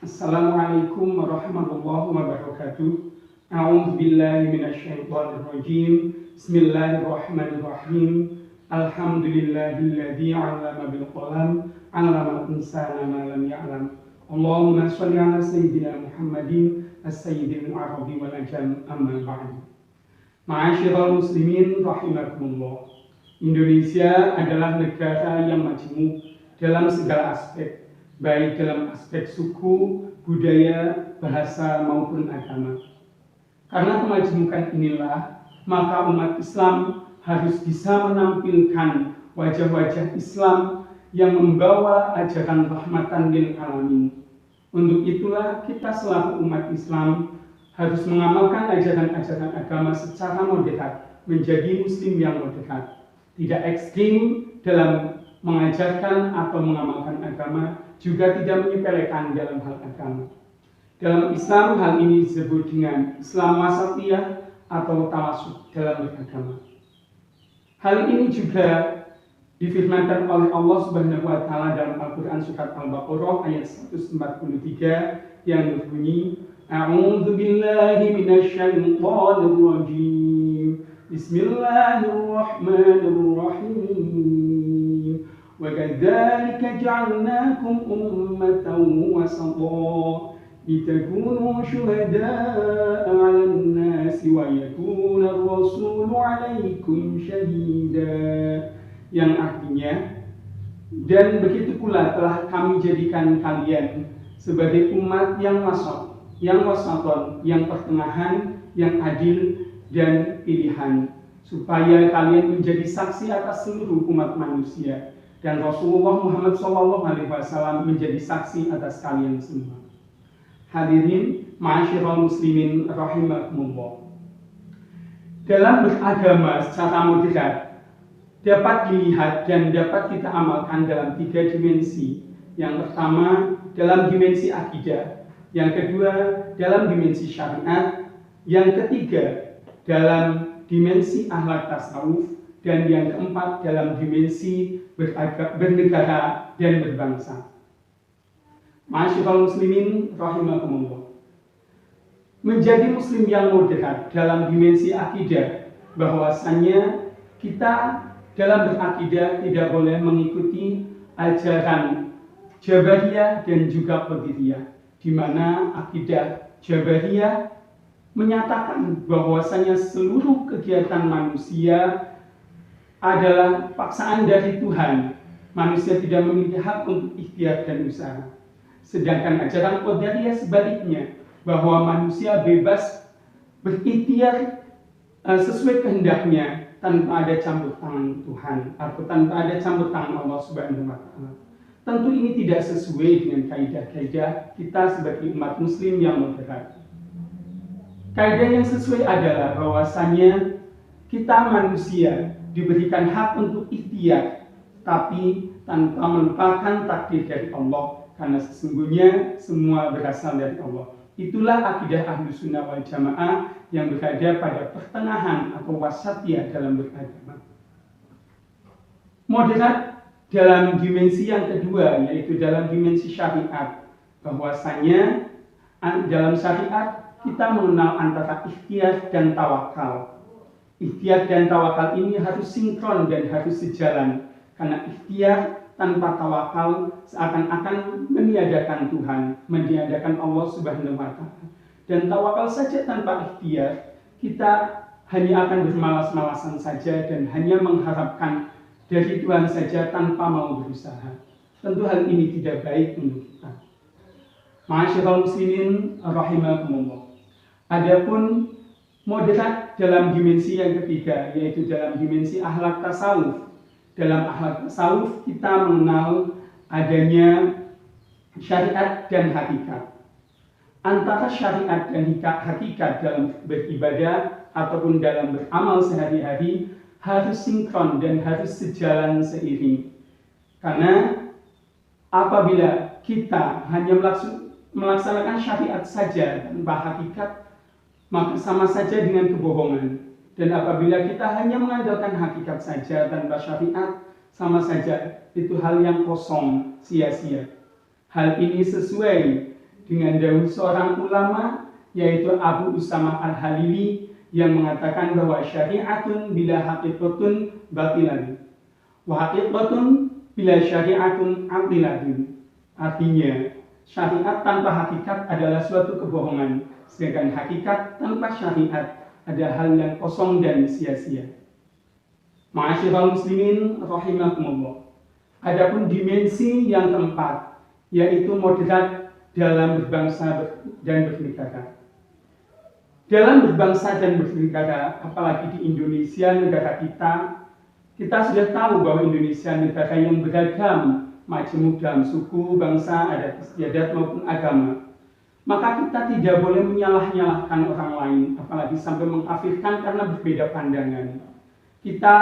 Assalamualaikum warahmatullahi wabarakatuh. A'udzu billahi minasyaitonir rajim. Bismillahirrahmanirrahim. Alhamdulillahilladzi 'allama bil qalam, 'allamal insana ma lam ya'lam. Allahumma shalli 'ala sayyidina Muhammadin as-sayyidil arabi wal ajam, amma ba'du. Ma'asyiral muslimin rahimakumullah. Indonesia adalah negara yang majmuk dalam segala aspek, baik dalam aspek suku, budaya, bahasa, maupun agama. Karena kemajmukan inilah, maka umat Islam harus bisa menampilkan wajah-wajah Islam yang membawa ajaran rahmatan lil alamin. Untuk itulah kita selaku umat Islam harus mengamalkan ajaran-ajaran agama secara moderat, menjadi muslim yang moderat, tidak ekstrim dalam mengajarkan atau mengamalkan agama, juga tidak menyepelekan dalam hal agama. Dalam Islam hal ini disebut dengan Islam wasatiyah atau tawasud dalam beragama. Hal ini juga difirmankan oleh Allah Subhanahu wa taala dalam Al-Qur'an surat Al-Baqarah ayat 143 yang berbunyi, A'udzu billahi minasyaitonir rajim. Bismillahirrahmanirrahim. Wa kadzalika ja'alnakum ummatan wasata litakunu syuhada'a 'alan nasi wa yakuna ar-rasulu 'alaikum syahida. Yang artinya, dan begitu pula telah kami jadikan kalian sebagai umat yang wasaton, yang pertengahan, yang adil dan pilihan, supaya kalian menjadi saksi atas seluruh umat manusia, dan Rasulullah Muhammad SAW menjadi saksi atas kalian semua. Hadirin ma'asyiral muslimin rahimakumullah. Dalam beragama secara moderat dapat dilihat dan dapat kita amalkan dalam 3 dimensi. Yang pertama dalam dimensi akidah, yang kedua dalam dimensi syariat, yang ketiga dalam dimensi akhlak tasawuf, dan yang keempat dalam dimensi bernegara dan berbangsa. Ma'asyiral muslimin rahimakumullah. Menjadi muslim yang moderat dalam dimensi akidah, bahwasanya kita dalam berakidah tidak boleh mengikuti ajaran Jabariyah dan juga Qadiriyah, di mana akidah Jabariyah menyatakan bahwasanya seluruh kegiatan manusia adalah paksaan dari Tuhan. Manusia tidak memiliki hak untuk ikhtiar dan usaha. Sedangkan ajaran Qadariyah sebaliknya, bahwa manusia bebas berikhtiar sesuai kehendaknya tanpa ada campur tangan Tuhan atau tanpa ada campur tangan Allah Subhanahu wa taala. Tentu ini tidak sesuai dengan kaidah-kaidah kita sebagai umat muslim yang moderat. Kaidah yang sesuai adalah bahwasanya kita manusia diberikan hak untuk ikhtiar, tapi tanpa melupakan takdir dari Allah, karena sesungguhnya semua berasal dari Allah. Itulah akidah Ahlus Sunnah wal Jamaah yang berada pada pertengahan atau wasatiyah dalam beragama. Moderat dalam dimensi yang kedua, yaitu dalam dimensi syariat, bahwasanya dalam syariat kita mengenal antara ikhtiar dan tawakal. Ikhtiar dan tawakal ini harus sinkron dan harus sejalan, karena ikhtiar tanpa tawakal seakan-akan meniadakan Tuhan, meniadakan Allah Subhanahu wa taala. Dan tawakal saja tanpa ikhtiar, kita hanya akan bermalas-malasan saja dan hanya mengharapkan dari Tuhan saja tanpa mau berusaha. Tentu hal ini tidak baik untuk kita. Ma'asyiral muslimin rahimakumullah. Adapun moderat dalam dimensi yang ketiga, yaitu dalam dimensi akhlak tasawuf. Dalam akhlak tasawuf kita mengenal adanya syariat dan hakikat. Antara syariat dan hakikat dalam beribadah ataupun dalam beramal sehari-hari harus sinkron dan harus sejalan seiring. Karena apabila kita hanya melaksanakan syariat saja tanpa hakikat, maka sama saja dengan kebohongan. Dan apabila kita hanya mengandalkan hakikat saja tanpa syariat, sama saja itu hal yang kosong, sia-sia. Hal ini sesuai dengan dawuh seorang ulama, yaitu Abu Usamah Al-Halili, yang mengatakan bahwa syariatun bila haqiqatun batilatun wa haqiqatun bila syariatun atilatun. Artinya, syariat tanpa hakikat adalah suatu kebohongan, sedangkan hakikat tanpa syariat ada hal yang kosong dan sia-sia. Ma'asyiral muslimin rahimakumullah. Adapun dimensi yang keempat, yaitu moderat dalam berbangsa dan bernegara. Dalam berbangsa dan bernegara, apalagi di Indonesia, negara kita sudah tahu bahwa Indonesia negara yang beragam, majemuk dalam suku, bangsa, adat istiadat maupun agama. Maka kita tidak boleh menyalah-nyalahkan orang lain, apalagi sampai mengkafirkan karena berbeda pandangan. Kita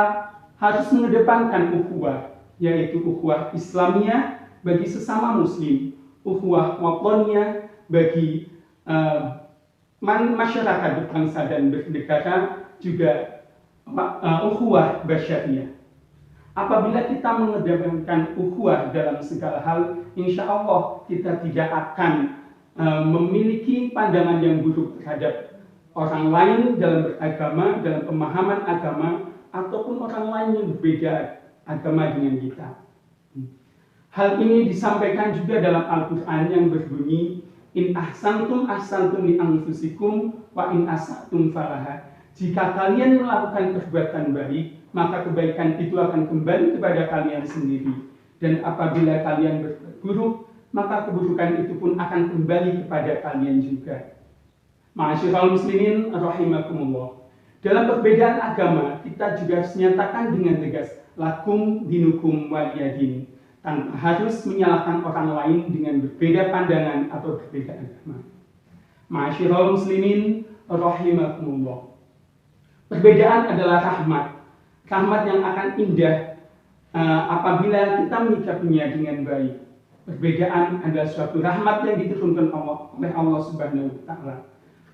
harus mengedepankan ukhuwah, yaitu ukhuwah Islamiyah bagi sesama muslim, ukhuwah wataniyah bagi masyarakat berbangsa dan bernegara, juga ukhuwah basyariyah. Apabila kita mengedepankan ukhuwah dalam segala hal, insya Allah kita tidak akan memiliki pandangan yang buruk terhadap orang lain dalam beragama, dalam pemahaman agama, ataupun orang lain yang berbeda agama dengan kita. Hal ini disampaikan juga dalam Al-Quran yang berbunyi, in ahsantum ahsantum li anfusikum wa in asatum falaha. Jika kalian melakukan perbuatan baik, maka kebaikan itu akan kembali kepada kalian sendiri. Dan apabila kalian berbuat buruk, maka keburukan itu pun akan kembali kepada kalian juga. Ma'asyiral muslimin rahimakumullah. Dalam perbedaan agama, kita juga harus menyatakan dengan tegas, lakum dinukum waliyadin, tanpa harus menyalahkan orang lain dengan berbeda pandangan atau berbeda agama. Ma'asyiral muslimin rahimakumullah. Perbedaan adalah rahmat. Rahmat yang akan indah apabila kita menyikapinya dengan baik. Perbedaan adalah suatu rahmat yang diturunkan oleh Allah Subhanahu wa Ta'ala.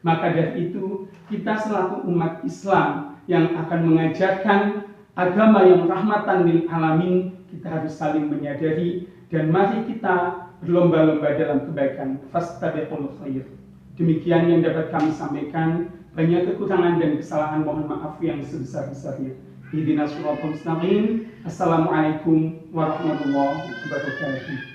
Maka dari itu, kita selaku umat Islam yang akan mengajarkan agama yang rahmatan lil alamin, kita harus saling menyadari dan mari kita berlomba-lomba dalam kebaikan. Fastabiqul khair. Demikian yang dapat kami sampaikan. Banyak kekurangan dan kesalahan, mohon maaf yang sebesar-besarnya. Ihdinas siratal mustaqim. Assalamualaikum warahmatullahi wabarakatuh.